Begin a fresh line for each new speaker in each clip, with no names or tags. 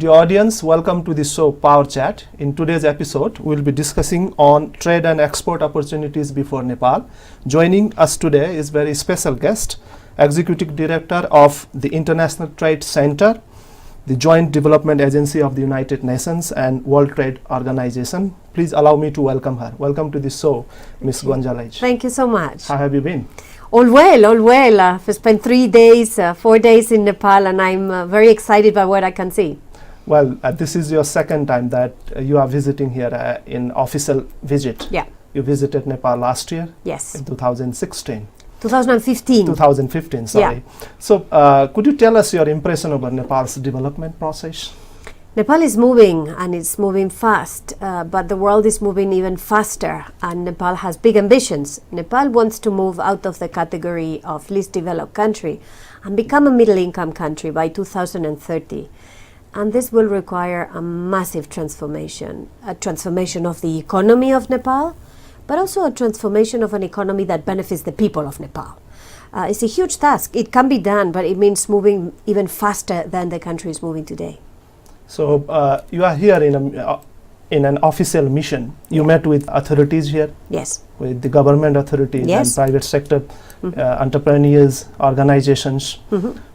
Dear audience, welcome to the show POWERchat. In today's episode, we'll be discussing on trade and export opportunities before Nepal. Joining us today is very special guest, Executive Director of the International Trade Center, the Joint Development Agency of the United Nations and World Trade Organization. Please allow me to welcome her. Welcome to the show, Ms. Gonzalez.
Thank you so much.
How have you been?
All well, all well. I've spent 4 days in Nepal, and I'm very excited by what I can see.
Well, this is your second time that you are visiting here in official visit.
Yeah.
You visited Nepal last year?
Yes.
In 2016.
2015.
2015, sorry.
Yeah.
So, could you tell us your impression about Nepal's development process?
Nepal is moving, and it's moving fast, but the world is moving even faster, and Nepal has big ambitions. Nepal wants to move out of the category of least developed country and become a middle-income country by 2030. And this will require a massive transformation, a transformation of the economy of Nepal, but also a transformation of an economy that benefits the people of Nepal. It's a huge task. It can be done, but it means moving even faster than the country is moving today.
So you are here in an official mission. You met with authorities here?
Yes.
With the government authorities
Yes.
and private sector entrepreneurs, organizations.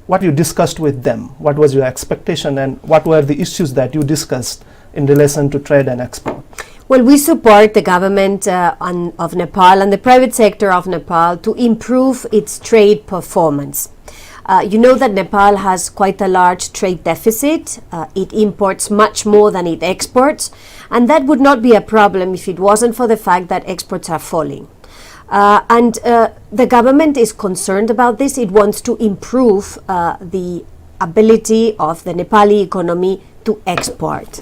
What you discussed with them? What was your expectation, and what were the issues that you discussed in relation to trade and export?
Well, we support the government of Nepal and the private sector of Nepal to improve its trade performance. You know that Nepal has quite a large trade deficit. It imports much more than it exports, and that would not be a problem if it wasn't for the fact that exports are falling. The government is concerned about this. It wants to improve the ability of the Nepali economy to export.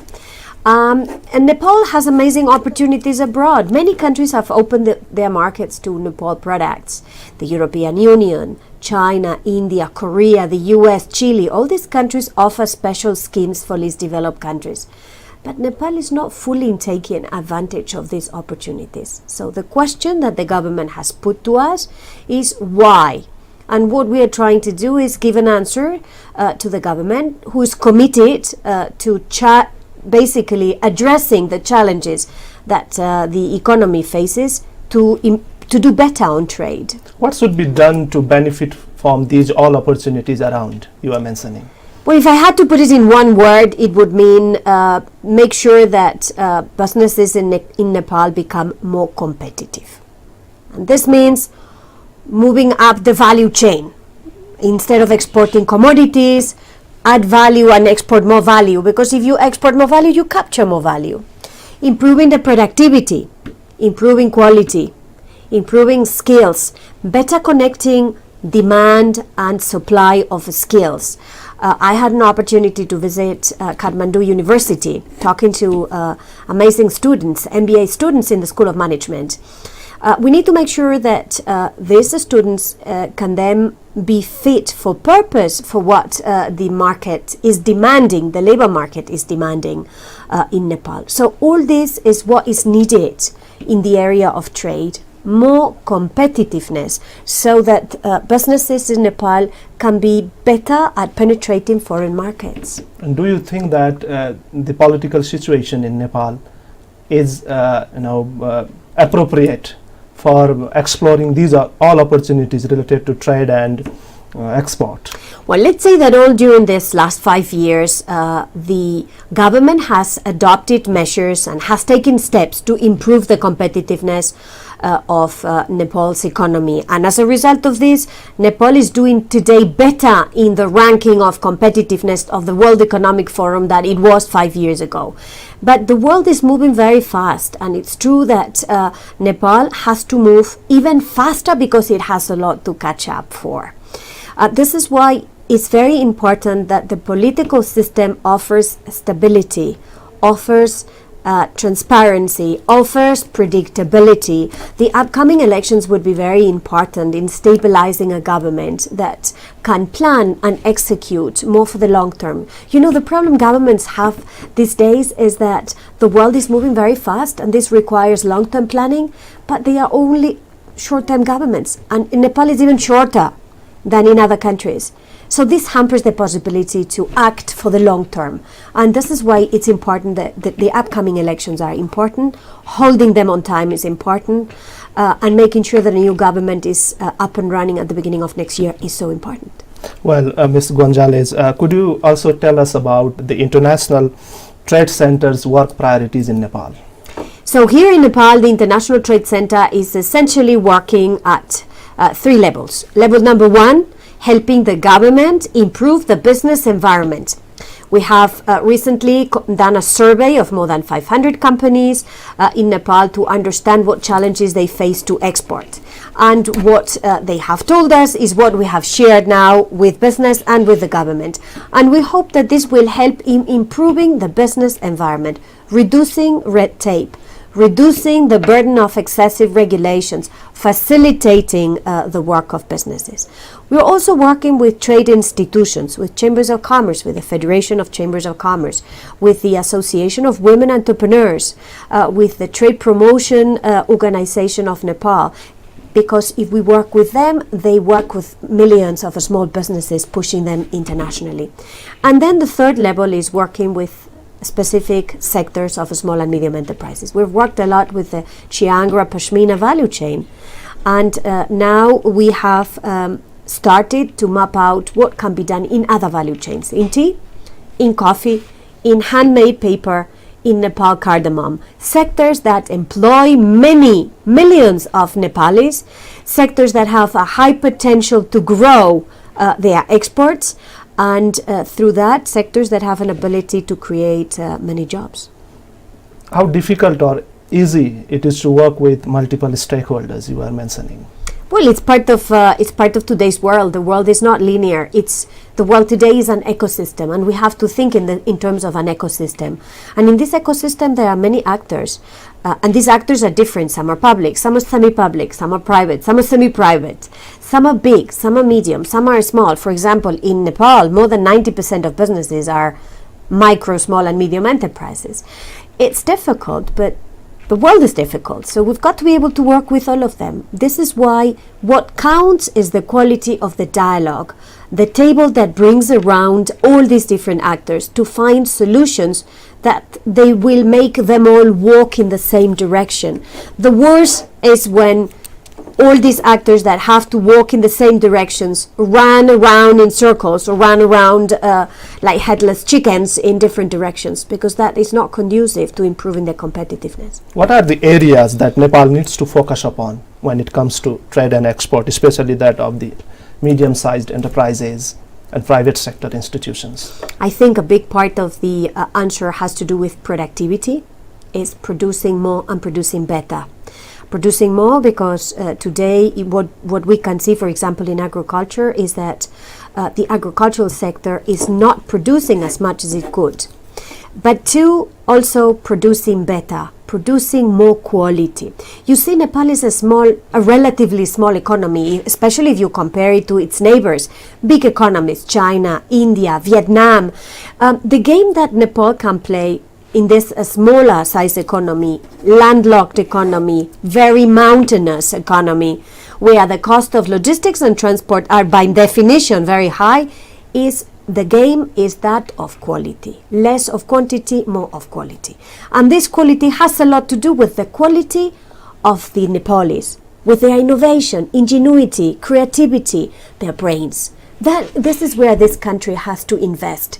And Nepal has amazing opportunities abroad. Many countries have opened their markets to Nepal products. The European Union, China, India, Korea, the US, Chile, all these countries offer special schemes for least developed countries. But Nepal is not fully taking advantage of these opportunities. So the question that the government has put to us is why? And what we are trying to do is give an answer to the government, who is committed to basically addressing the challenges that the economy faces to do better on trade.
What should be done to benefit from these all opportunities around you are mentioning?
Well, if I had to put it in one word, it would mean make sure that businesses in Nepal become more competitive. And this means moving up the value chain. Instead of exporting commodities, add value and export more value, because if you export more value, you capture more value. Improving the productivity, improving quality, improving skills, better connecting demand and supply of skills. I had an opportunity to visit Kathmandu University, talking to amazing students, MBA students in the School of Management. We need to make sure that these students can then be fit for purpose for what the market is demanding, the labor market is demanding in Nepal. So all this is what is needed in the area of trade. More competitiveness, so that businesses in Nepal can be better at penetrating foreign markets.
And do you think that the political situation in Nepal is appropriate for exploring these all opportunities related to trade and export?
Well, let's say that all during this last 5 years, the government has adopted measures and has taken steps to improve the competitiveness of Nepal's economy. And as a result of this, Nepal is doing today better in the ranking of competitiveness of the World Economic Forum than it was 5 years ago. But the world is moving very fast, and it's true that Nepal has to move even faster because it has a lot to catch up for. This is why it's very important that the political system offers stability, offers transparency, offers predictability. The upcoming elections would be very important in stabilizing a government that can plan and execute more for the long term. You know, the problem governments have these days is that the world is moving very fast, and this requires long-term planning, but they are only short-term governments, and in Nepal is even shorter than in other countries. So this hampers the possibility to act for the long term. And this is why it's important that the upcoming elections are important. Holding them on time is important. And making sure that a new government is up and running at the beginning of next year is so important.
Well, Ms. Gonzalez, could you also tell us about the International Trade Center's work priorities in Nepal?
So here in Nepal, the International Trade Center is essentially working at 3 levels. Level number 1, helping the government improve the business environment. We have recently done a survey of more than 500 companies in Nepal to understand what challenges they face to export. And what they have told us is what we have shared now with business and with the government. And we hope that this will help in improving the business environment, reducing red tape, reducing the burden of excessive regulations, facilitating the work of businesses. We're also working with trade institutions, with chambers of commerce, with the Federation of Chambers of Commerce, with the Association of Women Entrepreneurs, with the Trade Promotion Organization of Nepal. Because if we work with them, they work with millions of small businesses, pushing them internationally. And then the third level is working with specific sectors of small and medium enterprises. We've worked a lot with the Chiangra Pashmina value chain, and now we have started to map out what can be done in other value chains, in tea, in coffee, in handmade paper, in Nepal cardamom, sectors that employ many millions of Nepalis, sectors that have a high potential to grow their exports, and through that, sectors that have an ability to create many jobs.
How difficult or easy it is to work with multiple stakeholders you were mentioning?
Well, it's part of today's world. The world is not linear. The world today is an ecosystem, and we have to think in terms of an ecosystem. And in this ecosystem, there are many actors, and these actors are different. Some are public, some are semi-public, some are private, some are semi-private, some are big, some are medium, some are small. For example, in Nepal, more than 90% of businesses are micro, small, and medium enterprises. It's difficult, but the world is difficult, so we've got to be able to work with all of them. This is why what counts is the quality of the dialogue, the table that brings around all these different actors to find solutions that they will make them all walk in the same direction. The worst is when all these actors that have to walk in the same directions run around in circles or run around like headless chickens in different directions, because that is not conducive to improving their competitiveness.
What are the areas that Nepal needs to focus upon when it comes to trade and export, especially that of the medium-sized enterprises and private sector institutions?
I think a big part of the answer has to do with productivity, is producing more and producing better. Producing more because today what we can see, for example, in agriculture is that the agricultural sector is not producing as much as it could. But two, also producing better, producing more quality. You see, Nepal is a relatively small economy, especially if you compare it to its neighbors, big economies, China, India, Vietnam. The game that Nepal can play in this smaller size economy, landlocked economy, very mountainous economy, where the cost of logistics and transport are by definition very high, is the game is that of quality. Less of quantity, more of quality. And this quality has a lot to do with the quality of the Nepalis, with their innovation, ingenuity, creativity, their brains. This is where this country has to invest.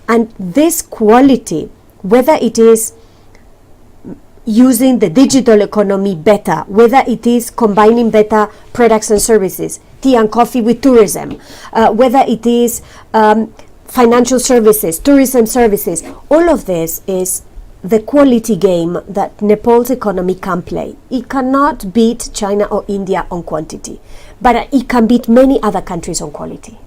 And this quality, whether it is using the digital economy better, whether it is combining better products and services, tea and coffee with tourism, whether it is financial services, tourism services, all of this is the quality game that Nepal's economy can play. It cannot beat China or India on quantity, but it can beat many other countries on quality.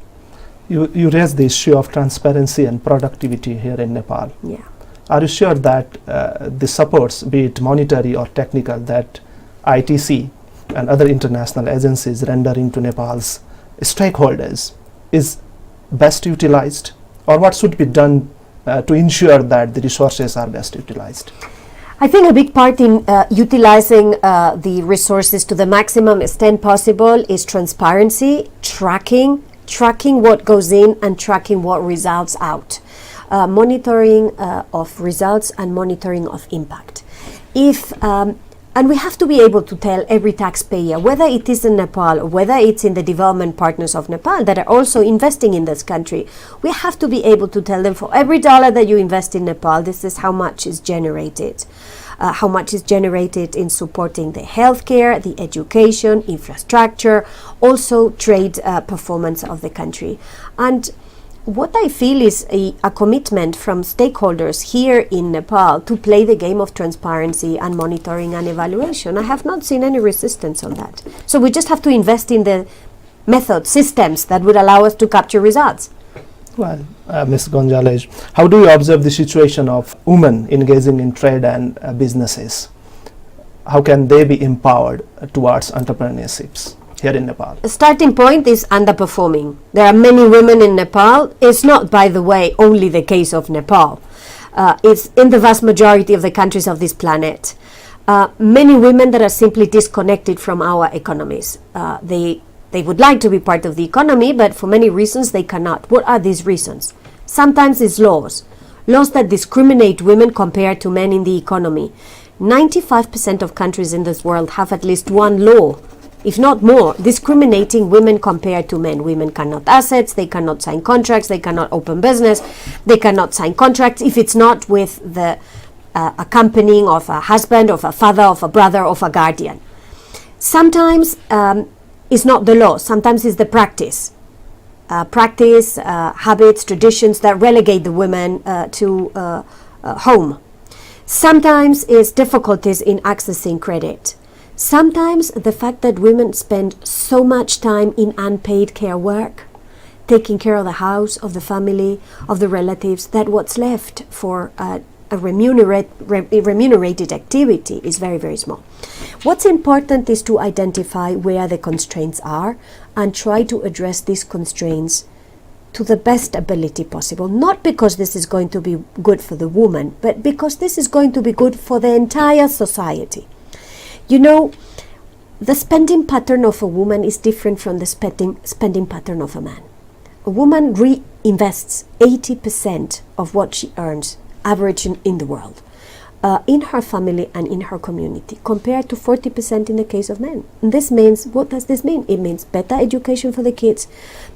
You raised the issue of transparency and productivity here in Nepal.
Yeah.
Are you sure that the supports, be it monetary or technical, that ITC and other international agencies rendering to Nepal's stakeholders is best utilized? Or what should be done to ensure that the resources are best utilized?
I think a big part in utilizing the resources to the maximum extent possible is transparency, tracking, tracking what goes in and tracking what results out. Monitoring of results and monitoring of impact. And we have to be able to tell every taxpayer, whether it is in Nepal or whether it's in the development partners of Nepal that are also investing in this country, we have to be able to tell them, for every dollar that you invest in Nepal, this is how much is generated. How much is generated in supporting the healthcare, the education, infrastructure, also trade performance of the country. And what I feel is a commitment from stakeholders here in Nepal to play the game of transparency and monitoring and evaluation. I have not seen any resistance on that. So we just have to invest in the methods, systems that would allow us to capture results.
Well, Ms. Gonzalez, how do you observe the situation of women engaging in trade and businesses? How can they be empowered towards entrepreneurships here in Nepal?
The starting point is underperforming. There are many women in Nepal. It's not, by the way, only the case of Nepal. It's in the vast majority of the countries of this planet. Many women that are simply disconnected from our economies. They would like to be part of the economy, but for many reasons they cannot. What are these reasons? Sometimes it's laws that discriminate women compared to men in the economy. 95% of countries in this world have at least one law, if not more, discriminating women compared to men. Women cannot assets, they cannot sign contracts, they cannot open business, they cannot sign contracts if it's not with the accompanying of a husband, of a father, of a brother, of a guardian. Sometimes it's not the law, sometimes it's the practice. Habits, traditions that relegate the women to home. Sometimes it's difficulties in accessing credit. Sometimes the fact that women spend so much time in unpaid care work, taking care of the house, of the family, of the relatives, that what's left for a remunerated activity is very, very small. What's important is to identify where the constraints are and try to address these constraints to the best ability possible, not because this is going to be good for the woman, but because this is going to be good for the entire society. You know, the spending pattern of a woman is different from the spending pattern of a man. A woman reinvests 80% of what she earns, average in the world, in her family and in her community, compared to 40% in the case of men. And this means, what does this mean? It means better education for the kids,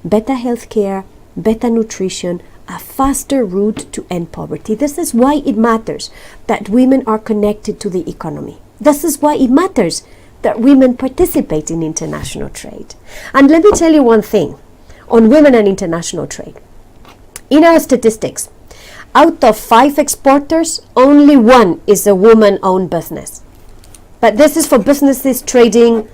better health care, better nutrition, a faster route to end poverty. This is why it matters that women are connected to the economy. This is why it matters that women participate in international trade. And let me tell you one thing on women and international trade. In our statistics, out of 5 exporters, only 1 is a woman-owned business. But this is for businesses trading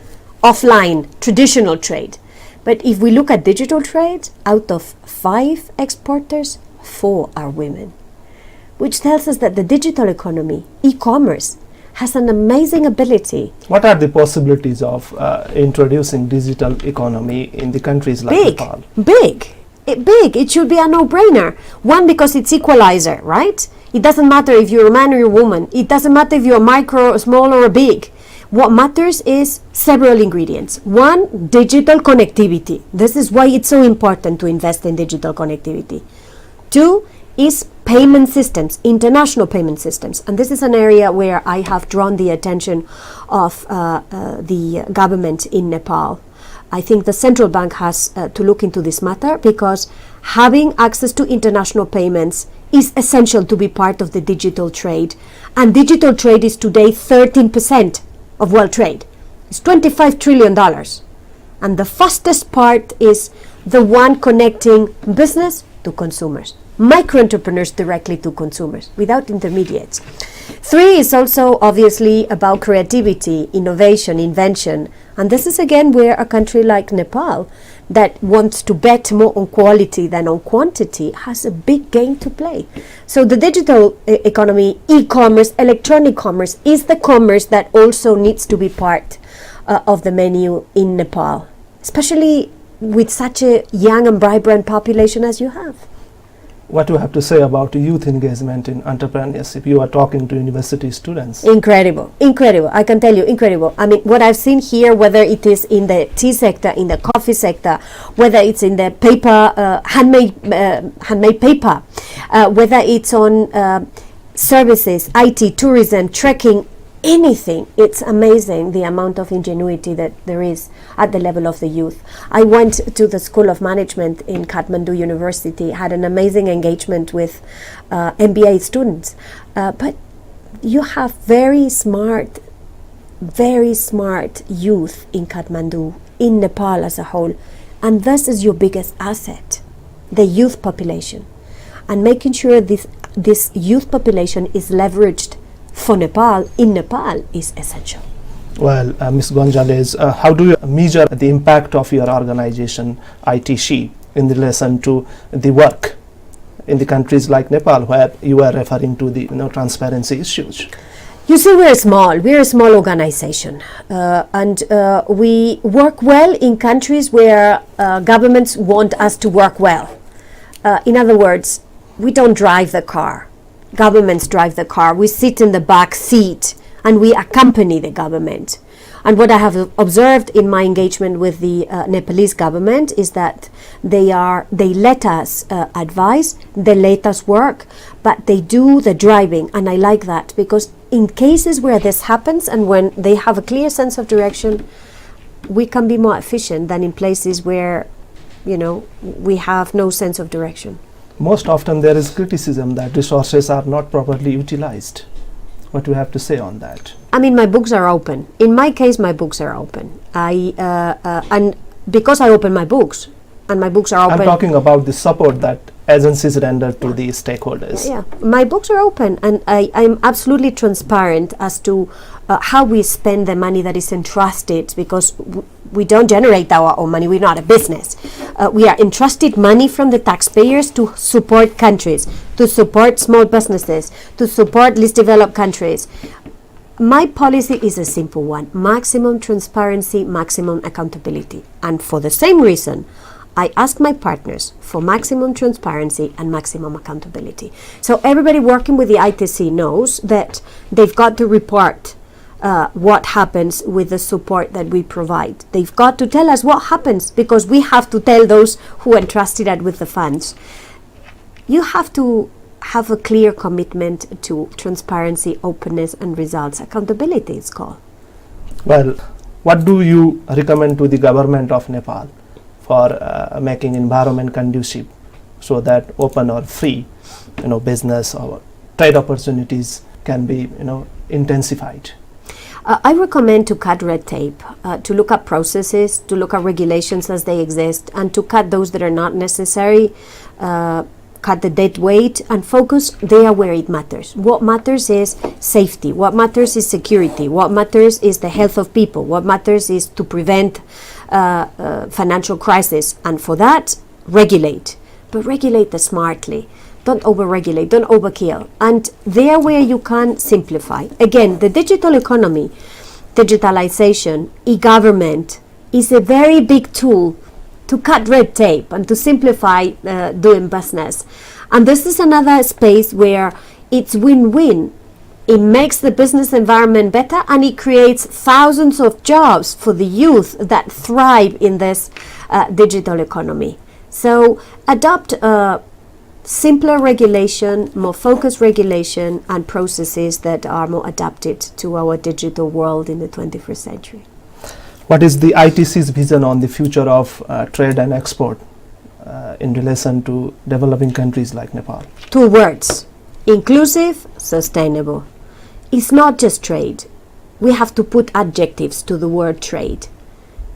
offline, traditional trade. But if we look at digital trade, out of 5 exporters, 4 are women, which tells us that the digital economy, e-commerce, has an amazing ability.
What are the possibilities of introducing digital economy in the countries like Nepal?
Big. It should be a no-brainer. One, because it's equalizer, right? It doesn't matter if you're a man or you're a woman. It doesn't matter if you're micro, small, or big. What matters is several ingredients. 1, digital connectivity. This is why it's so important to invest in digital connectivity. 2 is payment systems, international payment systems. And this is an area where I have drawn the attention of the government in Nepal. I think the central bank has to look into this matter, because having access to international payments is essential to be part of the digital trade. And digital trade is today 13% of world trade. It's $25 trillion. And the fastest part is the one connecting business to consumers, micro-entrepreneurs directly to consumers without intermediates. 3 is also obviously about creativity, innovation, invention. And this is again where a country like Nepal, that wants to bet more on quality than on quantity, has a big game to play. So the digital economy, e-commerce, electronic commerce, is the commerce that also needs to be part of the menu in Nepal, especially with such a young and vibrant population as you have.
What do you have to say about youth engagement in entrepreneurship? You are talking to university students.
Incredible, incredible. I can tell you, incredible. I mean, what I've seen here, whether it is in the tea sector, in the coffee sector, whether it's in the paper, handmade paper, whether it's on services, IT, tourism, trekking, anything. It's amazing the amount of ingenuity that there is at the level of the youth. I went to the School of Management in Kathmandu University, had an amazing engagement with MBA students. But you have very smart youth in Kathmandu, in Nepal as a whole. And this is your biggest asset, the youth population. And making sure this youth population is leveraged for Nepal, in Nepal, is essential.
Well, Ms. Gonzalez, how do you measure the impact of your organization, ITC, in relation to the work in the countries like Nepal, where you are referring to the transparency issues?
You see, we're a small organization, and we work well in countries where governments want us to work well. In other words, we don't drive the car. Governments drive the car. We sit in the back seat and we accompany the government. And what I have observed in my engagement with the Nepalese government is that they let us advise, they let us work, but they do the driving. And I like that, because in cases where this happens and when they have a clear sense of direction, we can be more efficient than in places where, we have no sense of direction.
Most often there is criticism that resources are not properly utilized. What do you have to say on that?
I mean, my books are open. In my case, my books are open. And because I open my books, and my books are open.
I'm talking about the support that agencies render to the stakeholders.
Yeah, my books are open, and I'm absolutely transparent as to how we spend the money that is entrusted, because we don't generate our own money. We're not a business. We are entrusted money from the taxpayers to support countries, to support small businesses, to support least developed countries. My policy is a simple one: maximum transparency, maximum accountability. And for the same reason, I ask my partners for maximum transparency and maximum accountability. So everybody working with the ITC knows that they've got to report what happens with the support that we provide. They've got to tell us what happens, because we have to tell those who entrusted us with the funds. You have to have a clear commitment to transparency, openness, and results. Accountability, it's called.
Well, what do you recommend to the government of Nepal for making environment conducive, so that open or free, business or trade opportunities can be, intensified?
I recommend to cut red tape, to look at processes, to look at regulations as they exist, and to cut those that are not necessary, cut the dead weight, and focus there where it matters. What matters is safety. What matters is security. What matters is the health of people. What matters is to prevent financial crisis. And for that, regulate. But regulate smartly. Don't over-regulate, don't overkill. And there where you can, simplify. Again, the digital economy, digitalization, e-government is a very big tool to cut red tape and to simplify doing business. And this is another space where it's win-win. It makes the business environment better, and it creates thousands of jobs for the youth that thrive in this digital economy. So adopt simpler regulation, more focused regulation, and processes that are more adapted to our digital world in the 21st century.
What is the ITC's vision on the future of trade and export in relation to developing countries like Nepal?
2 words: inclusive, sustainable. It's not just trade. We have to put adjectives to the word trade.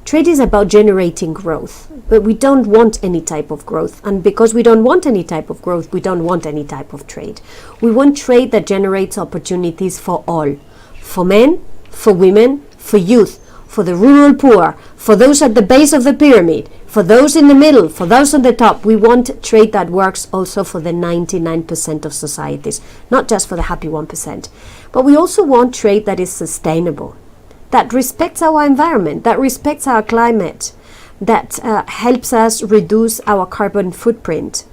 Trade is about generating growth, but we don't want any type of growth. And because we don't want any type of growth, we don't want any type of trade. We want trade that generates opportunities for all, for men, for women, for youth, for the rural poor, for those at the base of the pyramid, for those in the middle, for those on the top. We want trade that works also for the 99% of societies, not just for the happy 1%. But we also want trade that is sustainable, that respects our environment, that respects our climate, that helps us reduce our carbon footprint,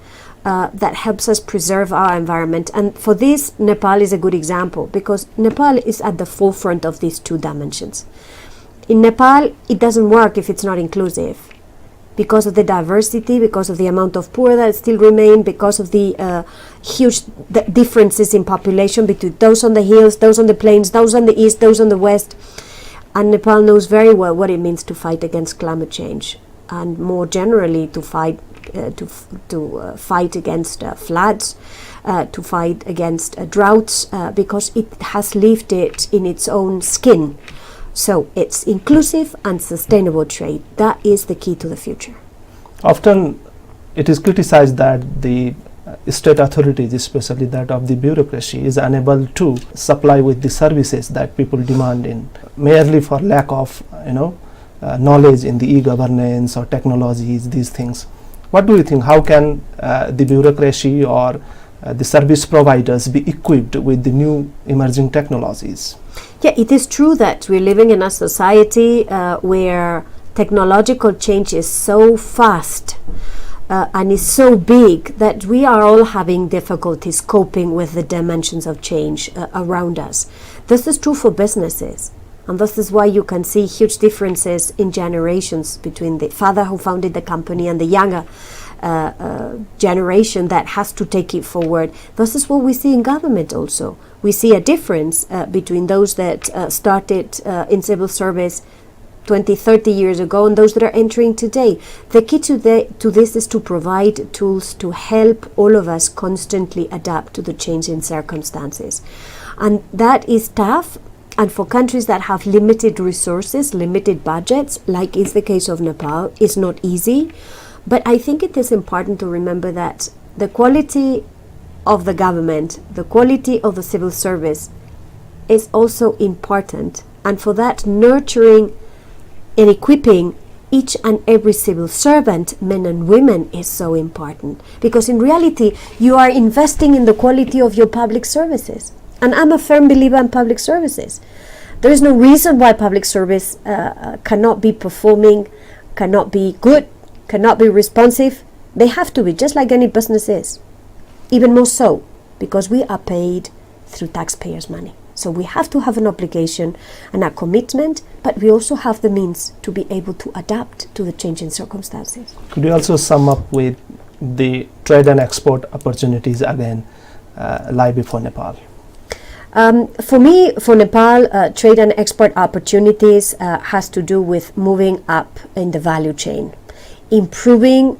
that helps us preserve our environment. And for this, Nepal is a good example, because Nepal is at the forefront of these two dimensions. In Nepal, it doesn't work if it's not inclusive, because of the diversity, because of the amount of poor that still remain, because of the huge differences in population between those on the hills, those on the plains, those on the east, those on the west. And Nepal knows very well what it means to fight against climate change, and more generally to fight fight against floods, to fight against droughts, because it has lived it in its own skin. So it's inclusive and sustainable trade. That is the key to the future.
Often it is criticized that the state authorities, especially that of the bureaucracy, is unable to supply with the services that people demand in, merely for lack of knowledge in the e-governance or technologies, these things. What do you think? How can the bureaucracy or the service providers be equipped with the new emerging technologies?
Yeah, it is true that we're living in a society where technological change is so fast and is so big that we are all having difficulties coping with the dimensions of change around us. This is true for businesses. And this is why you can see huge differences in generations between the father who founded the company and the younger generation that has to take it forward. This is what we see in government also. We see a difference between those that started in civil service 20, 30 years ago and those that are entering today. The key to this is to provide tools to help all of us constantly adapt to the changing circumstances. And that is tough. And for countries that have limited resources, limited budgets, like is the case of Nepal, is not easy. But I think it is important to remember that the quality of the government, the quality of the civil service is also important. And for that, nurturing and equipping each and every civil servant, men and women, is so important. Because in reality, you are investing in the quality of your public services. And I'm a firm believer in public services. There is no reason why public service cannot be performing, cannot be good, cannot be responsive. They have to be, just like any business is. Even more so, because we are paid through taxpayers' money. So we have to have an obligation and a commitment, but we also have the means to be able to adapt to the changing circumstances.
Could you also sum up with the trade and export opportunities again lie before Nepal?
For me, for Nepal, trade and export opportunities has to do with moving up in the value chain, improving,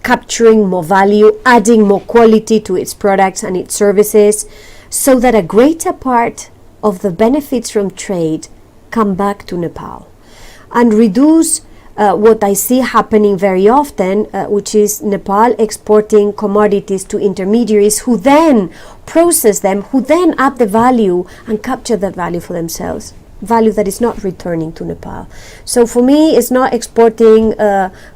capturing more value, adding more quality to its products and its services, so that a greater part of the benefits from trade come back to Nepal, and reduce what I see happening very often, which is Nepal exporting commodities to intermediaries who then process them, who then add the value and capture that value for themselves, value that is not returning to Nepal. So for me, it's not exporting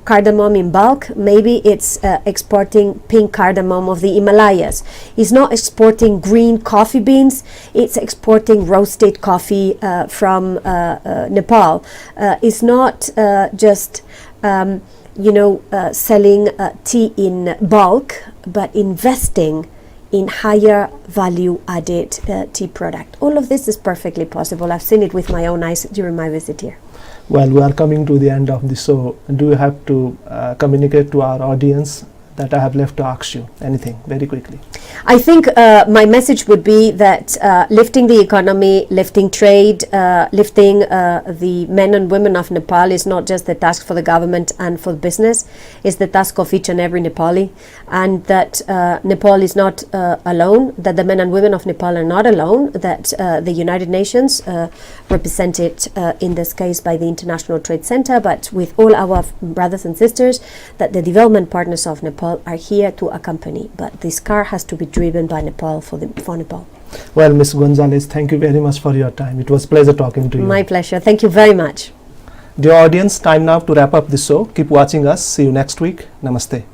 cardamom in bulk. Maybe it's exporting pink cardamom of the Himalayas. It's not exporting green coffee beans. It's exporting roasted coffee from Nepal. It's not just selling tea in bulk, but investing in higher value added tea product. All of this is perfectly possible. I've seen it with my own eyes during my visit here.
Well, we are coming to the end of the show. Do you have to communicate to our audience that I have left to ask you? Anything, very quickly.
I think my message would be that lifting the economy, lifting trade, lifting the men and women of Nepal is not just the task for the government and for business, it's the task of each and every Nepali, and that Nepal is not alone, that the men and women of Nepal are not alone, that the United Nations, represented in this case by the International Trade Center, but with all our brothers and sisters, that the development partners of Nepal are here to accompany, but this car has to be driven by Nepal for Nepal.
Well, Ms. Gonzalez, thank you very much for your time. It was a pleasure talking to you.
My pleasure. Thank you very much.
Dear audience, time now to wrap up the show. Keep watching us. See you next week. Namaste.